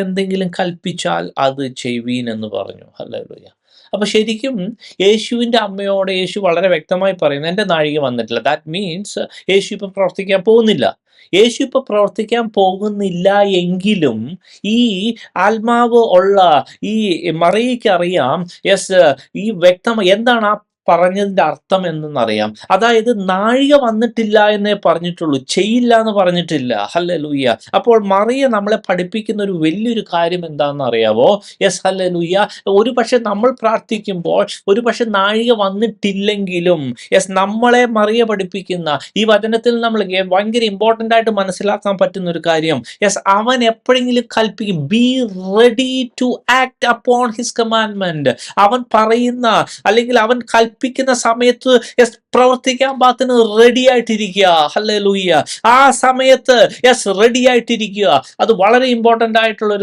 എന്തെങ്കിലും കൽപ്പിച്ചാൽ അത് ചെയ്യുവീൻ എന്ന് പറഞ്ഞു. ഹല്ലേലൂയ. അപ്പൊ ശരിക്കും യേശുവിന്റെ അമ്മയോട് യേശു വളരെ വ്യക്തമായി പറയുന്നു, എന്റെ നാഴിക വന്നിട്ടില്ല. ദാറ്റ് മീൻസ് യേശു ഇപ്പൊ പ്രവർത്തിക്കാൻ പോകുന്നില്ല. യേശു ഇപ്പൊ പ്രവർത്തിക്കാൻ പോകുന്നില്ല എങ്കിലും ഈ ആത്മാവ് ഉള്ള ഈ മറിയയ്ക്ക് അറിയാം, യെസ്, ഈ എന്താണ് ആ പറഞ്ഞതിന്റെ അർത്ഥം എന്നറിയാം. അതായത് നാഴിക വന്നിട്ടില്ല എന്നേ പറഞ്ഞിട്ടുള്ളൂ, ചെയ്യില്ല എന്ന് പറഞ്ഞിട്ടില്ല. ഹല്ലേലൂയ. അപ്പോൾ മറിയ നമ്മളെ പഠിപ്പിക്കുന്ന ഒരു വലിയൊരു കാര്യം എന്താണെന്ന് അറിയാവോ? Yes, hallelujah. ഒരു പക്ഷെ നമ്മൾ പ്രാർത്ഥിക്കുമ്പോൾ ഒരു പക്ഷെ നാഴിക വന്നിട്ടില്ലെങ്കിലും യെസ്, നമ്മളെ മറിയ പഠിപ്പിക്കുന്ന ഈ വചനത്തിൽ നമ്മൾ ഭയങ്കര ഇമ്പോർട്ടൻ്റ് ആയിട്ട് മനസ്സിലാക്കാൻ പറ്റുന്ന ഒരു കാര്യം, യെസ്, അവൻ എപ്പോഴെങ്കിലും കൽപ്പിക്കും. Be ready to act upon his commandment. അവൻ പറയുന്ന അല്ലെങ്കിൽ അവൻ കൽപ്പിക്കുന്ന സമയത്ത് യെസ് പ്രവർത്തിക്കാൻ പാകത്തിന് റെഡി ആയിട്ടിരിക്കുക. ഹല്ലേലൂയ. ആ സമയത്ത് യെസ് റെഡി ആയിട്ടിരിക്കുക. അത് വളരെ ഇമ്പോർട്ടൻ്റ് ആയിട്ടുള്ള ഒരു